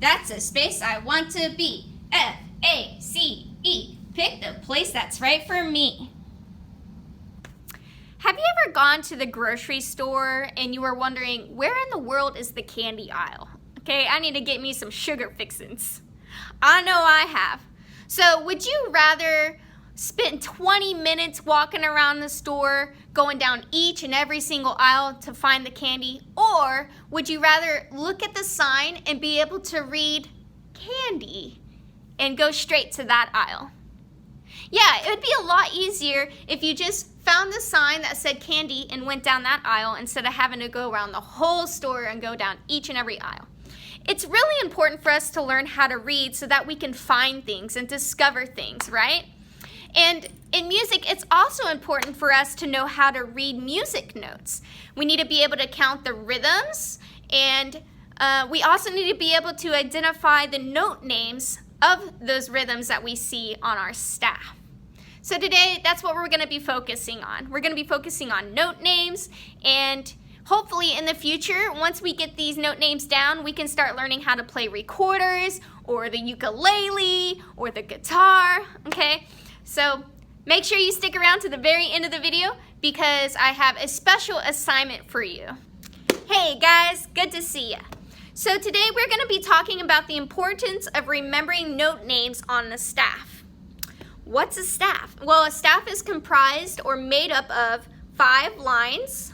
That's a space I want to be. F-A-C-E. Pick the place that's right for me. Have you ever gone to the grocery store and you were wondering, where in the world is the candy aisle? Okay, I need to get me some sugar fixins. I know I have. So would you rather spend 20 minutes walking around the store, going down each and every single aisle to find the candy? Or would you rather look at the sign and be able to read candy and go straight to that aisle? Yeah, it would be a lot easier if you just found the sign that said candy and went down that aisle instead of having to go around the whole store and go down each and every aisle. It's really important for us to learn how to read so that we can find things and discover things, right? And in music, it's also important for us to know how to read music notes. We need to be able to count the rhythms, and we also need to be able to identify the note names of those rhythms that we see on our staff. So today, that's what we're going to be focusing on. We're going to be focusing on note names, and hopefully in the future, once we get these note names down, we can start learning how to play recorders or the ukulele or the guitar, okay? So make sure you stick around to the very end of the video because I have a special assignment for you. Hey guys, good to see ya. So today we're going to be talking about the importance of remembering note names on the staff. What's a staff? Well, a staff is comprised or made up of 5 lines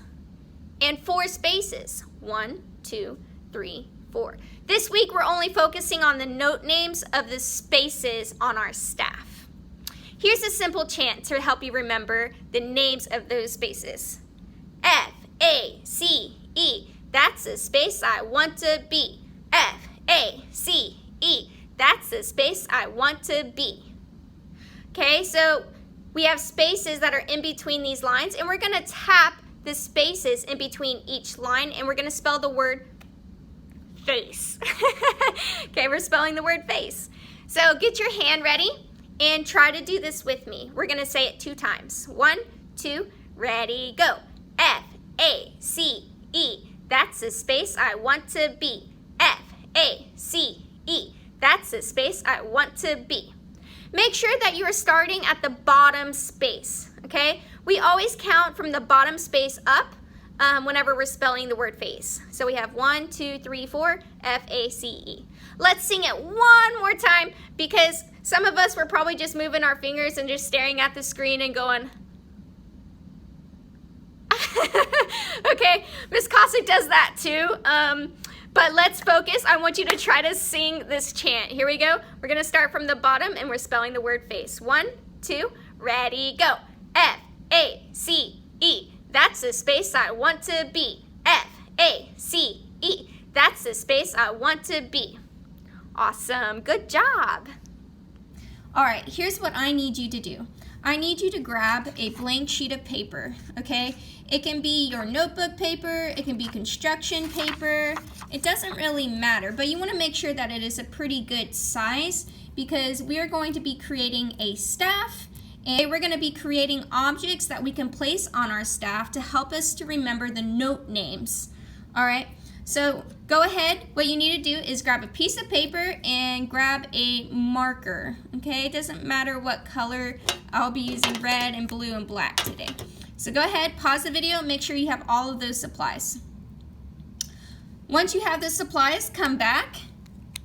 and 4 spaces. 1, 2, 3, 4. This week we're only focusing on the note names of the spaces on our staff. Here's a simple chant to help you remember the names of those spaces. F-A-C-E. That's the space I want to be. F-A-C-E. That's the space I want to be. Okay, so we have spaces that are in between these lines, and we're going to tap the spaces in between each line, and we're going to spell the word face. Okay, we're spelling the word face. So get your hand ready and try to do this with me. We're going to say it 2 times. 1, 2, ready, go. F-A-C-E. That's the space I want to be. F-A-C-E. That's the space I want to be. Make sure that you are starting at the bottom space, okay? We always count from the bottom space up whenever we're spelling the word face. So we have 1, 2, 3, 4, F-A-C-E. Let's sing it one more time because some of us were probably just moving our fingers and just staring at the screen and going, okay, Miss Cossack does that too. But let's focus. I want you to try to sing this chant. Here we go. We're going to start from the bottom and we're spelling the word face. 1, 2, ready, go. F-A-C-E. That's the space I want to be. F-A-C-E. That's the space I want to be. Awesome. Good job. All right, here's what I need you to do. I need you to grab a blank sheet of paper, okay? It can be your notebook paper, it can be construction paper, it doesn't really matter, but you want to make sure that it is a pretty good size because we are going to be creating a staff and we're going to be creating objects that we can place on our staff to help us to remember the note names. All right, so go ahead. What you need to do is grab a piece of paper and grab a marker, okay? It doesn't matter what color. I'll be using red and blue and black today. So go ahead, pause the video, make sure you have all of those supplies. Once you have the supplies, come back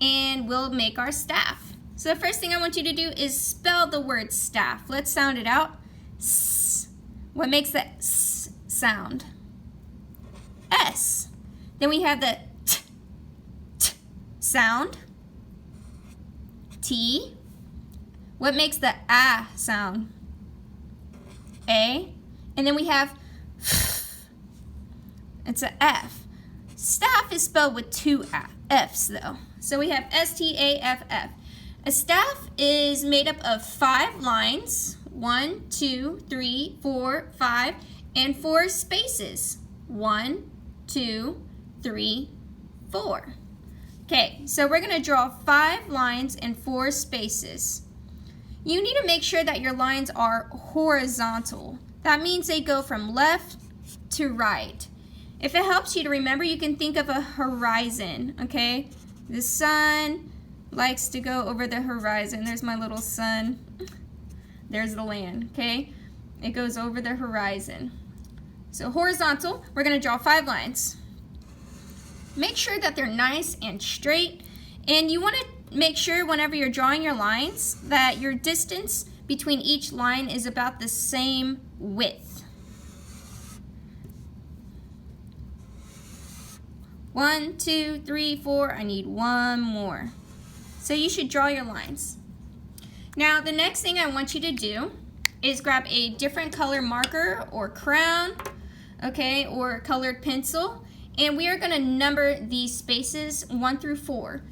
and we'll make our staff. So the first thing I want you to do is spell the word staff. Let's sound it out. S. What makes the S sound? S. Then we have the T, T sound. T. What makes the A sound? A. And then we have F. It's an F. Staff is spelled with 2 F's though. So we have S-T-A-F-F. A staff is made up of 5 lines. 1, 2, 3, 4, 5, and 4 spaces. 1, 2, 3, 4. Okay, so we're going to draw 5 lines and 4 spaces. You need to make sure that your lines are horizontal. That means they go from left to right. If it helps you to remember, you can think of a horizon, okay? The sun likes to go over the horizon. There's my little sun. There's the land, okay? It goes over the horizon. So horizontal, we're going to draw 5 lines. Make sure that they're nice and straight, and you want to make sure whenever you're drawing your lines that your distance between each line is about the same width. 1, 2, 3, 4. I need 1 more. So you should draw your lines. Now the next thing I want you to do is grab a different color marker or crayon, okay, or colored pencil, and we are going to number these spaces 1 through 4.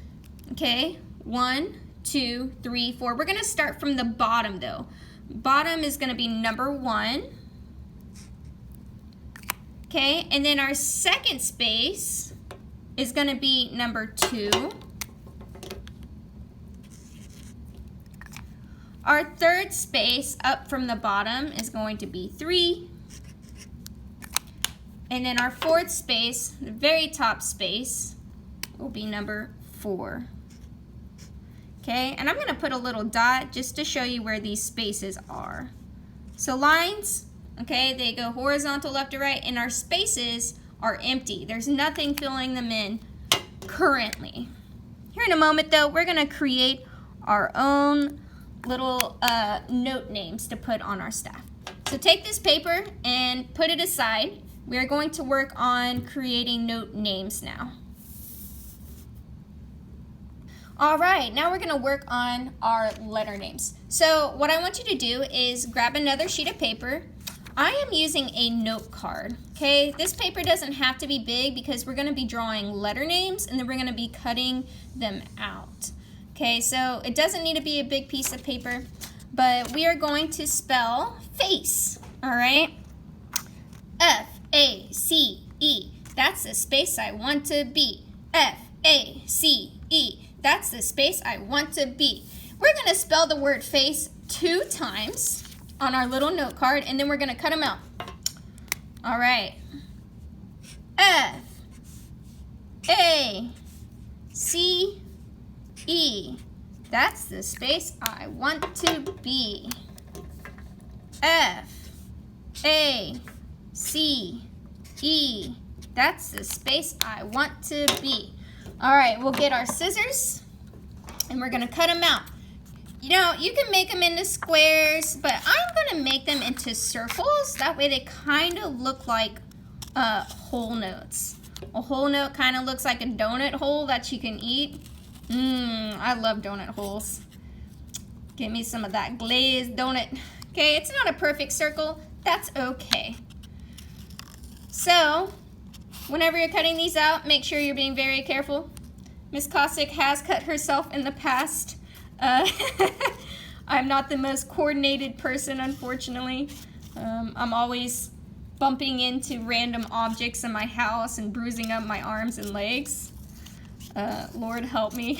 Okay, 1, 2, 3, 4. We're going to start from the bottom though. Bottom is going to be number 1. Okay, and then our second space is going to be number 2. Our third space up from the bottom is going to be 3. And then our fourth space, the very top space, will be number 4. Okay, and I'm going to put a little dot just to show you where these spaces are. So lines, okay, they go horizontal left to right, and our spaces are empty. There's nothing filling them in currently. Here in a moment though, we're going to create our own little note names to put on our staff. So take this paper and put it aside. We're going to work on creating note names now. All right, now we're going to work on our letter names. So what I want you to do is grab another sheet of paper. I am using a note card, okay? This paper doesn't have to be big because we're going to be drawing letter names and then we're going to be cutting them out. Okay, so it doesn't need to be a big piece of paper, but we are going to spell face, all right? F-A-C-E, that's the space I want to be. F-A-C-E, that's the space I want to be. We're going to spell the word face 2 times on our little note card, and then we're going to cut them out. All right. F-A-C-E, that's the space I want to be. F-A-C-E, that's the space I want to be. All right, we'll get our scissors and we're gonna cut them out. You know, you can make them into squares, but I'm gonna make them into circles. That way they kind of look like whole notes. A whole note kind of looks like a donut hole that you can eat. I love donut holes. Give me some of that glazed donut. Okay, it's not a perfect circle. That's okay. So, whenever you're cutting these out, make sure you're being very careful. Miss Cossack has cut herself in the past. I'm not the most coordinated person, unfortunately. I'm always bumping into random objects in my house and bruising up my arms and legs. Lord help me.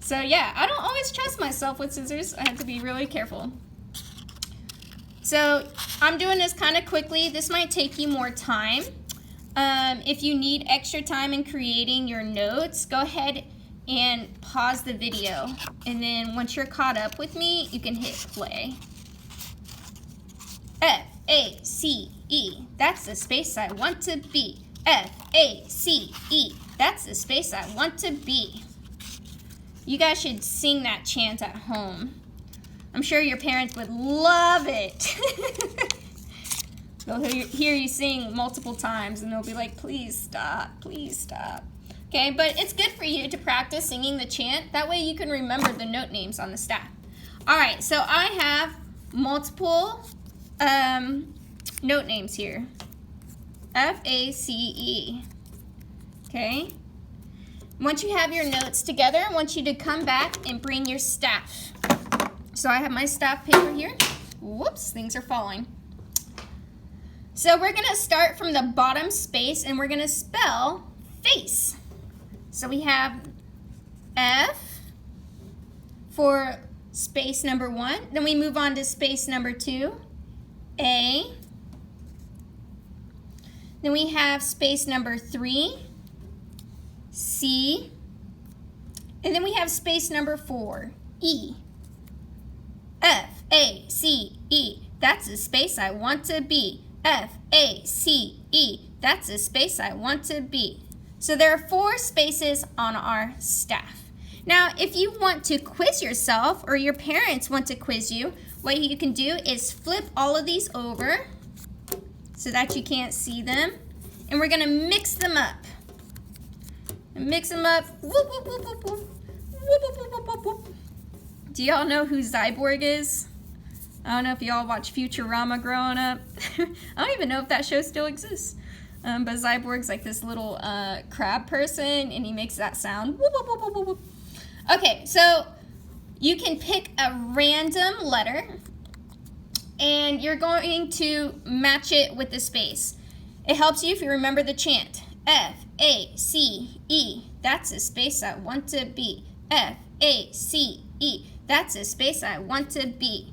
So yeah, I don't always trust myself with scissors. I have to be really careful. So I'm doing this kind of quickly. This might take you more time. If you need extra time in creating your notes, go ahead and pause the video. And then once you're caught up with me, you can hit play. F-A-C-E, that's the space I want to be. F-A-C-E, that's the space I want to be. You guys should sing that chant at home. I'm sure your parents would love it. They'll hear you sing multiple times and they'll be like, please stop, please stop. Okay, but it's good for you to practice singing the chant. That way you can remember the note names on the staff. All right, so I have multiple note names here. F-A-C-E. Okay. Once you have your notes together, I want you to come back and bring your staff. So I have my staff paper here. Whoops, things are falling. So we're going to start from the bottom space and we're going to spell face. So we have F for space number 1. Then we move on to space number 2, A. Then we have space number 3, C, and then we have space number 4, E. F, A, C, E, that's the space I want to be. F, A, C, E, that's the space I want to be. So there are 4 spaces on our staff. Now, if you want to quiz yourself or your parents want to quiz you, what you can do is flip all of these over so that you can't see them. And we're going to mix them up. Mix them up. Whoop, whoop, whoop, whoop, whoop. Whoop, whoop, whoop, whoop, whoop. Do y'all know who Cyborg is? I don't know if y'all watch Futurama growing up. I don't even know if that show still exists. But Cyborg's like this little crab person, and he makes that sound. Whoop, whoop, whoop, whoop, whoop. Okay, so you can pick a random letter, and you're going to match it with the space. It helps you if you remember the chant. F, A, C, E, that's the space I want to be. F, A, C, E, that's the space I want to be.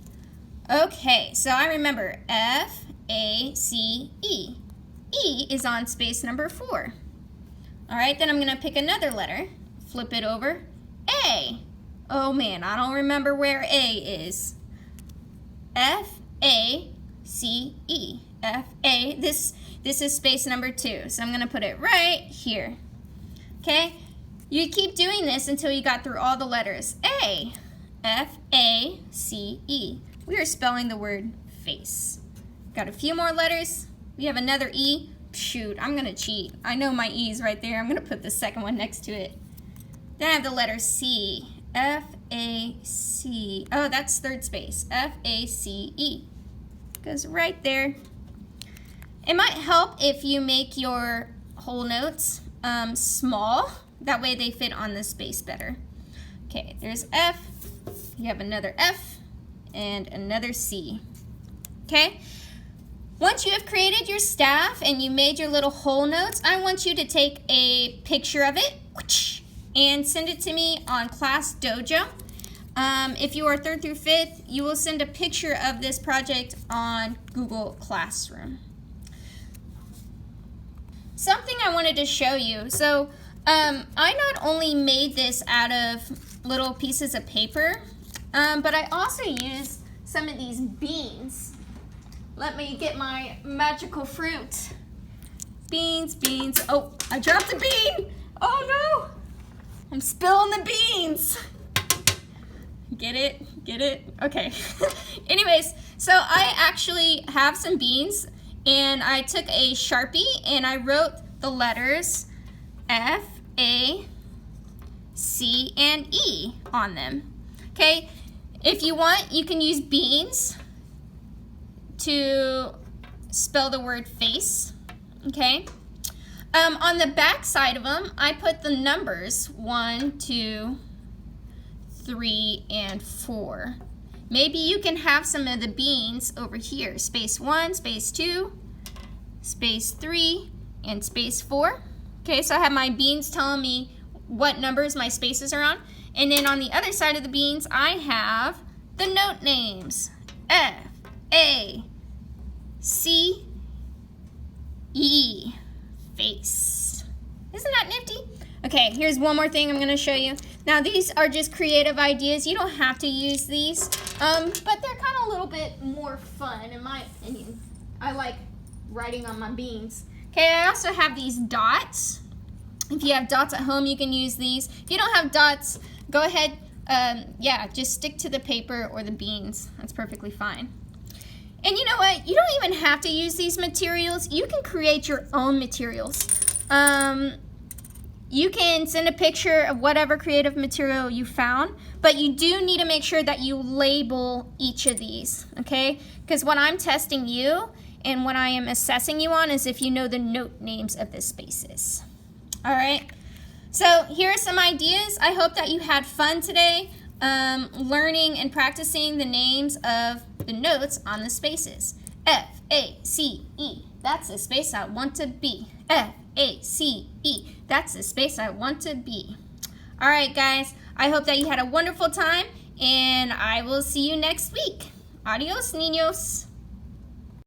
Okay, so I remember F, A, C, E. E is on space number 4. All right, then I'm going to pick another letter, flip it over. A. Oh man, I don't remember where A is. F, A, C, E. F, A. This is space number 2, so I'm going to put it right here. Okay? You keep doing this until you got through all the letters. A. F, A, C, E. We are spelling the word face. Got a few more letters. We have another E. Shoot, I'm going to cheat. I know my E is right there. I'm going to put the second one next to it. Then I have the letter C. F, A, C. Oh, that's third space. F, A, C, E. Goes right there. It might help if you make your whole notes small. That way they fit on the space better. Okay, there's F. You have another F and another C. Okay? Once you have created your staff and you made your little whole notes, I want you to take a picture of it and send it to me on Class Dojo. If you are 3rd through 5th, you will send a picture of this project on Google Classroom. Something I wanted to show you. So I not only made this out of little pieces of paper, but I also used some of these beans. Let me get my magical fruit. Beans, beans. Oh, I dropped a bean. Oh no. I'm spilling the beans. Get it? Get it? Okay. Anyways, so I actually have some beans, and I took a Sharpie and I wrote the letters F, A, C, and E on them. Okay? If you want, you can use beans to spell the word face. Okay? On the back side of them, I put the numbers 1, 2, 3, and 4. Maybe you can have some of the beans over here. Space 1, space 2, space 3, and space 4. Okay, so I have my beans telling me what numbers my spaces are on. And then on the other side of the beans, I have the note names. F, A, C, E. Face. Isn't that nifty? Okay, here's one more thing I'm going to show you. Now, these are just creative ideas. You don't have to use these, but they're kind of a little bit more fun, in my opinion. I like writing on my beans. Okay, I also have these dots. If you have dots at home, you can use these. If you don't have dots, go ahead, just stick to the paper or the beans. That's perfectly fine. And you know what? You don't even have to use these materials. You can create your own materials. You can send a picture of whatever creative material you found, but you do need to make sure that you label each of these, okay? Because what I'm testing you and what I am assessing you on is if you know the note names of the spaces. All right? So here are some ideas. I hope that you had fun today learning and practicing the names of the notes on the spaces. F, A, C, E. That's the space I want to be. F, A, C, E. That's the space I want to be. All right, guys. I hope that you had a wonderful time, and I will see you next week. Adios, niños.